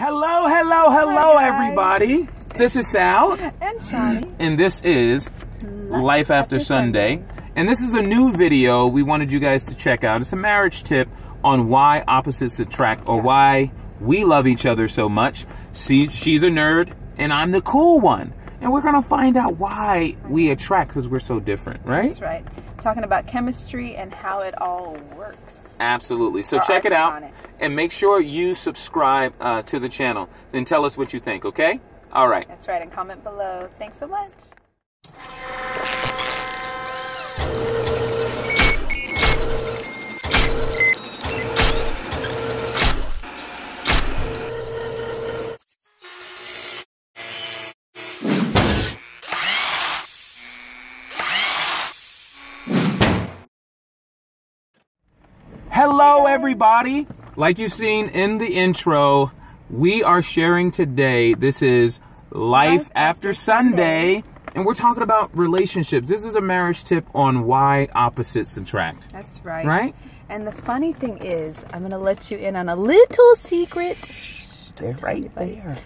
Hello, hello, hello, everybody. This is Sal. And Shawnee. And this is Life After Sunday. And this is a new video we wanted you guys to check out. It's a marriage tip on why opposites attract, or why we love each other so much. See, she's a nerd and I'm the cool one. And we're going to find out why we attract, because we're so different, right? That's right. Talking about chemistry and how it all works. Absolutely. So check it out and make sure you subscribe to the channel. Then tell us what you think, okay? All right. That's right. And comment below. Thanks so much. Hello, everybody. Like you've seen in the intro, we are sharing today. This is Life After Sunday, and we're talking about relationships. This is a marriage tip on why opposites attract. That's right. Right? And the funny thing is, I'm going to let you in on a little secret. They're right there.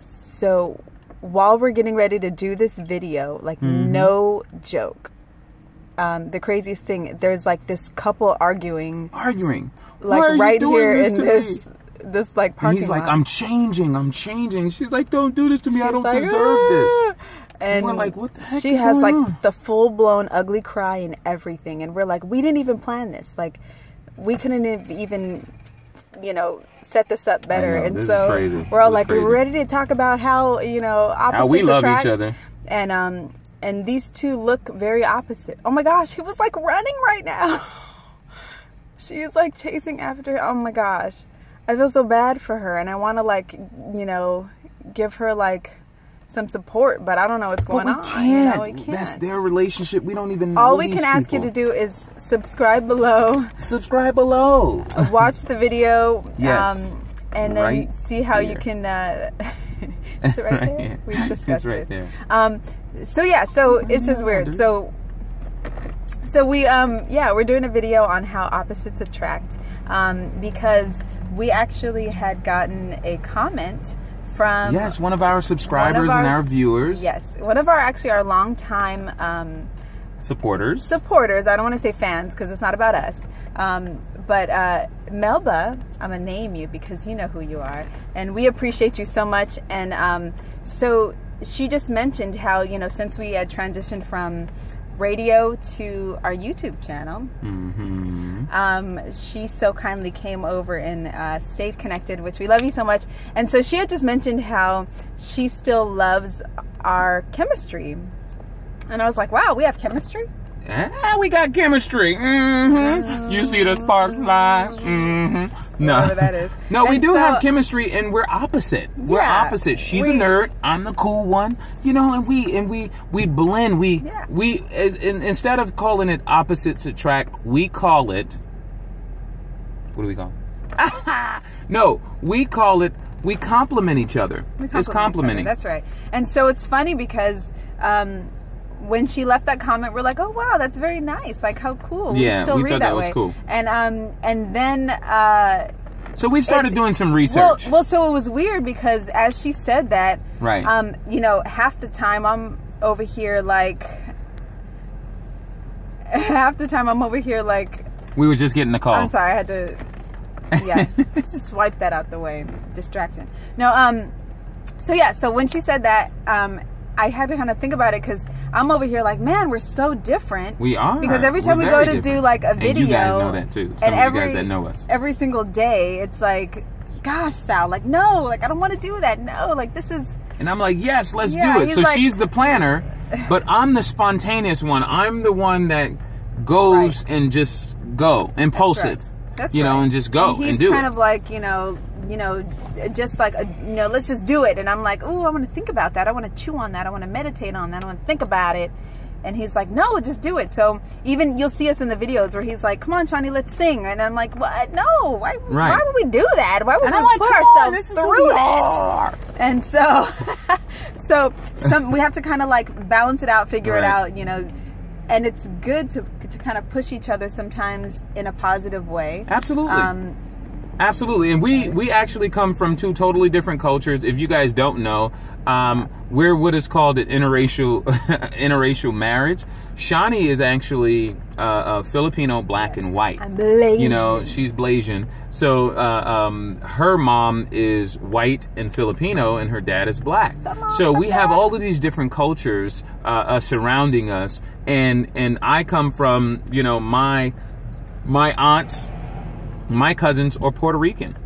So, while we're getting ready to do this video, like no joke, the craziest thing, there's like this couple arguing like right here in this like parking lot. He's like, I'm changing. She's like, don't do this to me. I don't deserve this. And we're like, what the heck? She has like the full-blown ugly cry and everything, and we're like, we didn't even plan this. Like, we couldn't even, you know, set this up better. And so we're all like, we're ready to talk about how, you know, opposites how we love attract. each other. And these two look very opposite. Oh my gosh, he was like running right now. She is like chasing after. Oh my gosh. I feel so bad for her, and I want to, like, you know, give her like some support, but I don't know what's going on. Can't. You know, we can't. That's their relationship. We don't even know. All we can ask you to do is subscribe below. Subscribe below. Watch the video. Yes. And then see how you can is it right there? We've discussed it's right this. There. So yeah, so it's just weird. So we we're doing a video on how opposites attract, because we actually had gotten a comment from one of our subscribers and our viewers. Yes, one of our longtime supporters. I don't want to say fans because it's not about us. But Melba, I'm going to name you because you know who you are. And we appreciate you so much. And so she just mentioned how, you know, since we had transitioned from radio to our YouTube channel, she so kindly came over and stayed connected, which we love you so much. And so she had just mentioned how she still loves our chemistry. And I was like, wow, we have chemistry? Yeah, we got chemistry. You see the sparks fly? No, whatever that is. No, we do have chemistry, and we're opposite. Yeah, we're opposite. She's a nerd. I'm the cool one. You know, and we blend. We instead of calling it opposites attract, we call it. What do we call it? No, we call it. We complement each other. It's complimenting. That's right. And so it's funny because. When she left that comment, we're like, oh wow, that's very nice. Like, how cool. Yeah, we thought that was cool. And then so we started doing some research. Well, so it was weird because as she said that, right. You know, half the time I'm over here like we were just getting the call. I'm sorry, I had to swipe that out the way. Distraction. No, so when she said that, I had to kind of think about it because I'm over here like, man, we're so different. We are. Because every time we go to do like a video. And you guys know that too. Some of you guys that know us. Every single day, it's like, gosh, Sal, like, no, like, I don't want to do that. No, like, this is. And I'm like, yes, let's do it. So like, she's the planner, but I'm the spontaneous one. I'm the one that goes and just go. Impulsive. That's you know, and just go and do it. He's kind of like, you know, just like, you know, let's just do it. And I'm like, oh, I want to think about that. I want to chew on that. I want to meditate on that. I want to think about it. And he's like, no, just do it. So even you'll see us in the videos where he's like, come on, Shawnee, let's sing. And I'm like, what? No, why would we do that? Why would we put ourselves through that? And so, we have to kind of like balance it out, figure it out, you know. And it's good to kind of push each other sometimes in a positive way. Absolutely. Absolutely. And we actually come from two totally different cultures. If you guys don't know, we're what is called an interracial marriage. Shani is actually a Filipino, black and white. I'm Blasian. You know, she's Blasian. So her mom is white and Filipino, and her dad is black. So we have all of these different cultures surrounding us. And I come from, you know, my aunts, my cousins are Puerto Rican.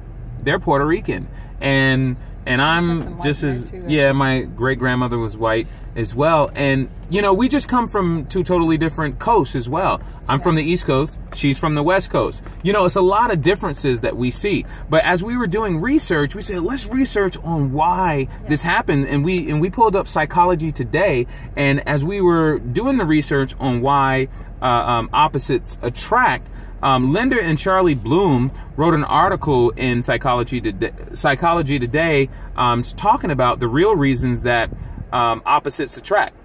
They're Puerto Rican. And I'm just as, yeah, my great grandmother was white as well. And, you know, we just come from two totally different coasts as well. I'm from the East Coast. She's from the West Coast. You know, it's a lot of differences that we see. But as we were doing research, we said, let's research on why this happened. And we pulled up Psychology Today. And as we were doing the research on why opposites attract, Linda and Charlie Bloom wrote an article in Psychology Today talking about the real reasons that opposites attract.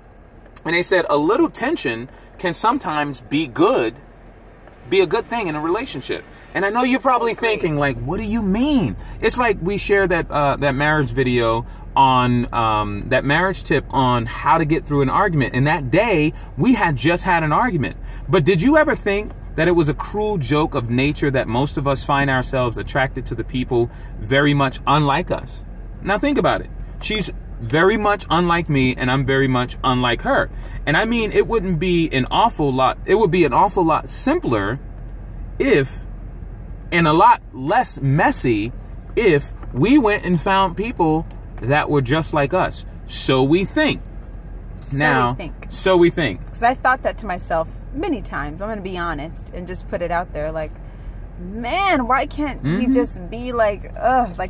And they said a little tension can sometimes be a good thing in a relationship. And I know you're probably thinking, like, what do you mean? It's like we shared that marriage video on that marriage tip on how to get through an argument. And that day we had just had an argument. But did you ever think that it was a cruel joke of nature that most of us find ourselves attracted to the people very much unlike us? Now think about it. She's very much unlike me, and I'm very much unlike her. And I mean, it would be an awful lot simpler if, and a lot less messy if we went and found people that were just like us. So we think. So we think. Because I thought that to myself many times. I'm going to be honest and just put it out there. Like, man, why can't he just be like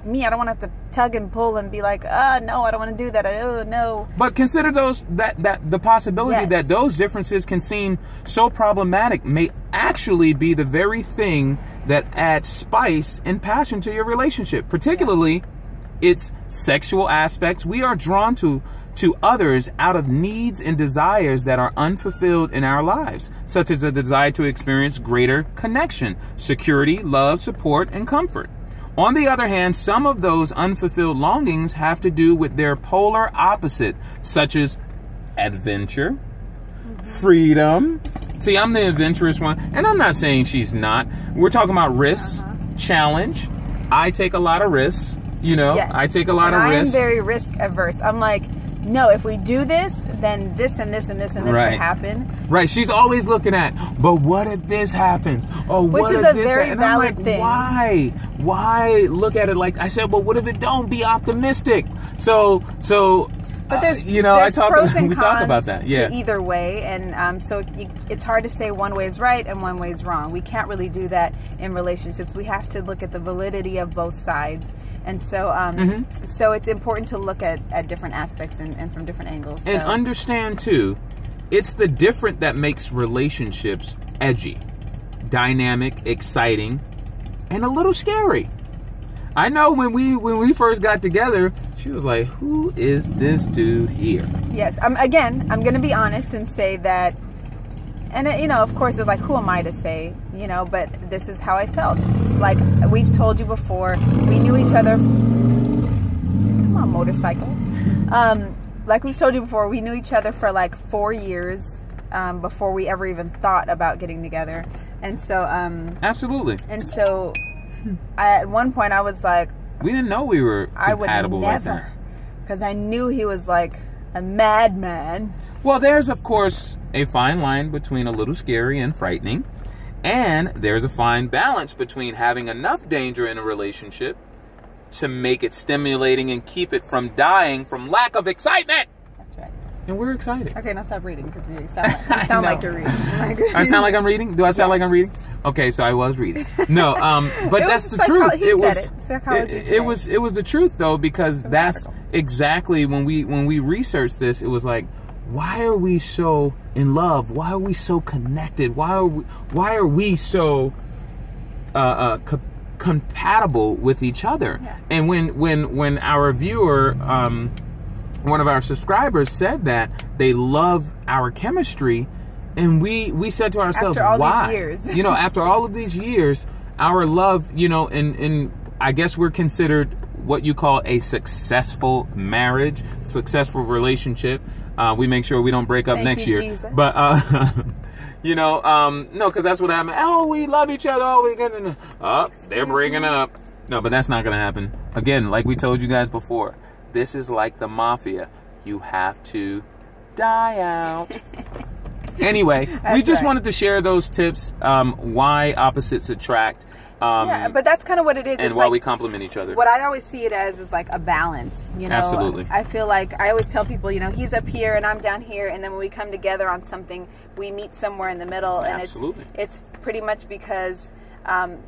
me? I don't want to have to tug and pull and be like, no, I don't want to do that. No. But consider the possibility that those differences can seem so problematic may actually be the very thing that adds spice and passion to your relationship. Particularly, its sexual aspects. We are drawn to others out of needs and desires that are unfulfilled in our lives, such as a desire to experience greater connection, security, love, support, and comfort. On the other hand, some of those unfulfilled longings have to do with their polar opposite, such as adventure, freedom. See, I'm the adventurous one, and I'm not saying she's not. We're talking about risks, challenge. I take a lot of risks. You know, I take a lot of risks. I'm very risk averse. I'm like, no, if we do this, then this and this and this and this will happen. Right. She's always looking at, but what if this happens? Oh, which is a very valid thing. Why? Why look at it like I said? Well, what if it don't? Be optimistic. So. But there's, you know, we talk about that. Yeah. Either way, and so it's hard to say one way is right and one way is wrong. We can't really do that in relationships. We have to look at the validity of both sides. And so so it's important to look at different aspects and from different angles. And understand, too, it's the different that makes relationships edgy, dynamic, exciting, and a little scary. I know when we first got together, she was like, who is this dude here? Yes. I'm going to be honest and say that, and you know, of course, it's like, who am I to say, you know, but this is how I felt. Like we've told you before, we knew each other. Come on, motorcycle. Like we've told you before, we knew each other for like 4 years before we ever even thought about getting together. And so, absolutely. And so, at one point, I was like, we didn't know we were compatible like that. Because I knew he was like a madman. Well, there's, of course, a fine line between a little scary and frightening. And there's a fine balance between having enough danger in a relationship to make it stimulating and keep it from dying from lack of excitement. That's right. And we're excited. Okay, now stop reading because you sound like you're reading. I sound like I'm reading? Do I sound like I'm reading? Okay, so I was reading. No, but that's the truth. It was the truth though, because that's exactly when we researched this, it was like, why are we so in love? Why are we so connected? Why are we so compatible with each other? Yeah. And when our viewer, one of our subscribers said that they love our chemistry, and we said to ourselves, after all why? These years. You know, after all of these years, our love, you know, and I guess we're considered what you call a successful marriage, successful relationship. We make sure we don't break up next year. Jesus. But, you know, no, because that's what happened. Oh, we love each other. Oh, we're gonna. Oh, they're breaking up. No, but that's not going to happen. Again, like we told you guys before, this is like the mafia. You have to die out. Anyway, we just wanted to share those tips, why opposites attract. Yeah, but that's kind of what it is. And it's why like, we complement each other. What I always see it as is like a balance, you know. Absolutely. I feel like I always tell people, you know, he's up here and I'm down here, and then when we come together on something, we meet somewhere in the middle. And Absolutely. It's pretty much because,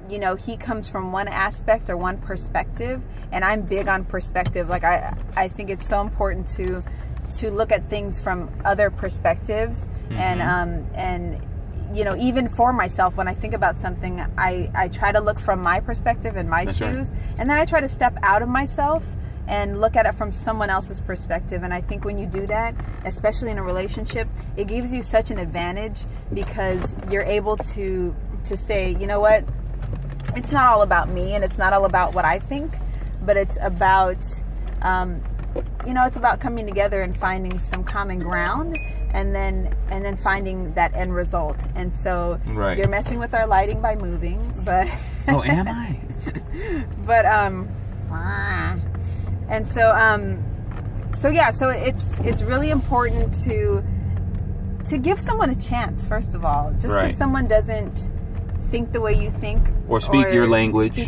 you know, he comes from one aspect or one perspective, and I'm big on perspective. Like I think it's so important to look at things from other perspectives, and you know, even for myself, when I think about something, I try to look from my perspective and my shoes, right. And then I try to step out of myself and look at it from someone else's perspective. And I think when you do that, especially in a relationship, it gives you such an advantage, because you're able to say, you know what, it's not all about me and it's not all about what I think, but it's about, you know, it's about coming together and finding some common ground, and then finding that end result. And so right. You're messing with our lighting by moving, but oh, am I? But and so yeah, so it's really important to give someone a chance, first of all, just because right. someone doesn't think the way you think, or speak your language,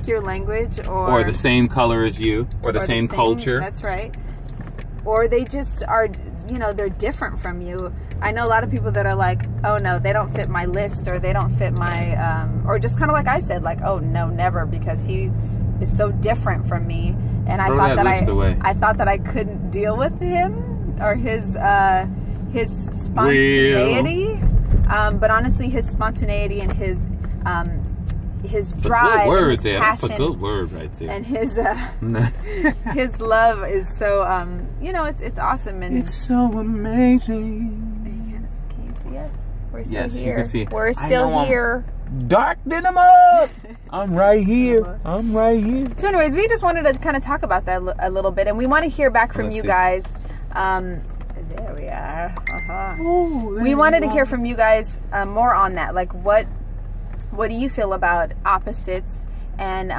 or the same color as you, or the same culture. That's right. Or they just are, you know, they're different from you. I know a lot of people that are like, oh no, they don't fit my list, or they don't fit my, or just kind of like I said, like, oh no, never, because he is so different from me, and I thought that I couldn't deal with him or his spontaneity. But honestly, his spontaneity and his drive, and his passion, that's a good word right there. And his love is so you know, it's awesome, and it's so amazing. Can you see us? We're still yes, here. You can see. We're still here. Darkening them up. I'm right here. I'm right here. So, anyways, we just wanted to kind of talk about that a little bit, and we want to hear back from you guys. There we are. Oh, we wanted to hear from you guys more on that. Like, what do you feel about opposites, and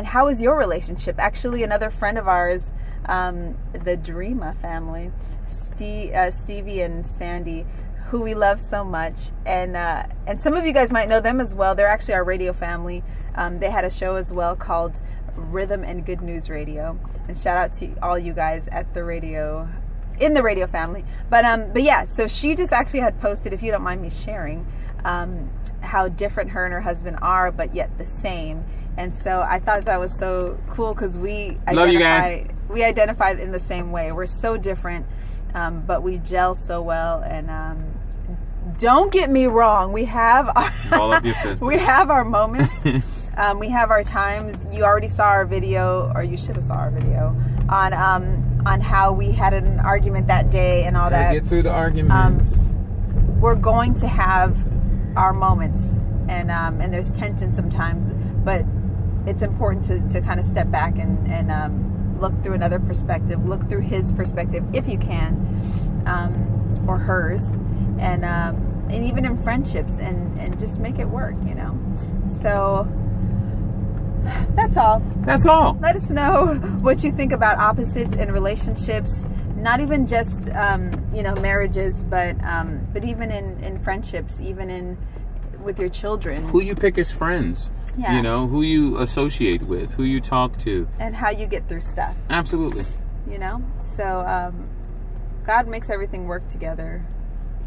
how is your relationship? Actually, another friend of ours, the Dreama family, Stevie and Sandy, who we love so much, and some of you guys might know them as well. They're actually our radio family. They had a show as well called Rhythm and Good News Radio, and shout out to all you guys at the radio, in the radio family. But yeah, so she just actually had posted, if you don't mind me sharing, how different her and her husband are, but yet the same. And so I thought that was so cool, because we identify in the same way. We're so different, but we gel so well. And don't get me wrong, we have our moments. We have our times. You already saw our video, or you should have saw our video on how we had an argument that day and all that. Get through the arguments. We're going to have our moments, and there's tension sometimes, but it's important to kind of step back and look through another perspective, look through his perspective if you can, or hers, and even in friendships, and just make it work, you know. So that's all. Let us know what you think about opposites in relationships, not even just you know, marriages, but even in friendships, even with your children. Who you pick as friends. Yeah. You know, who you associate with, who you talk to, and how you get through stuff. Absolutely. You know, so God makes everything work together.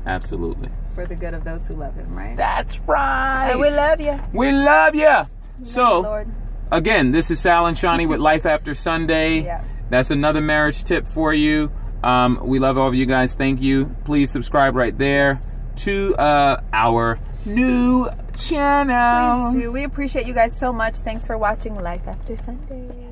Absolutely. For the good of those who love Him, right? That's right. And we love you. We love you. So, again, this is Sal and Shawnee with Life After Sunday. Yeah. That's another marriage tip for you. We love all of you guys. Thank you. Please subscribe right there to our new channel. Please do. We appreciate you guys so much. Thanks for watching Life After Sunday.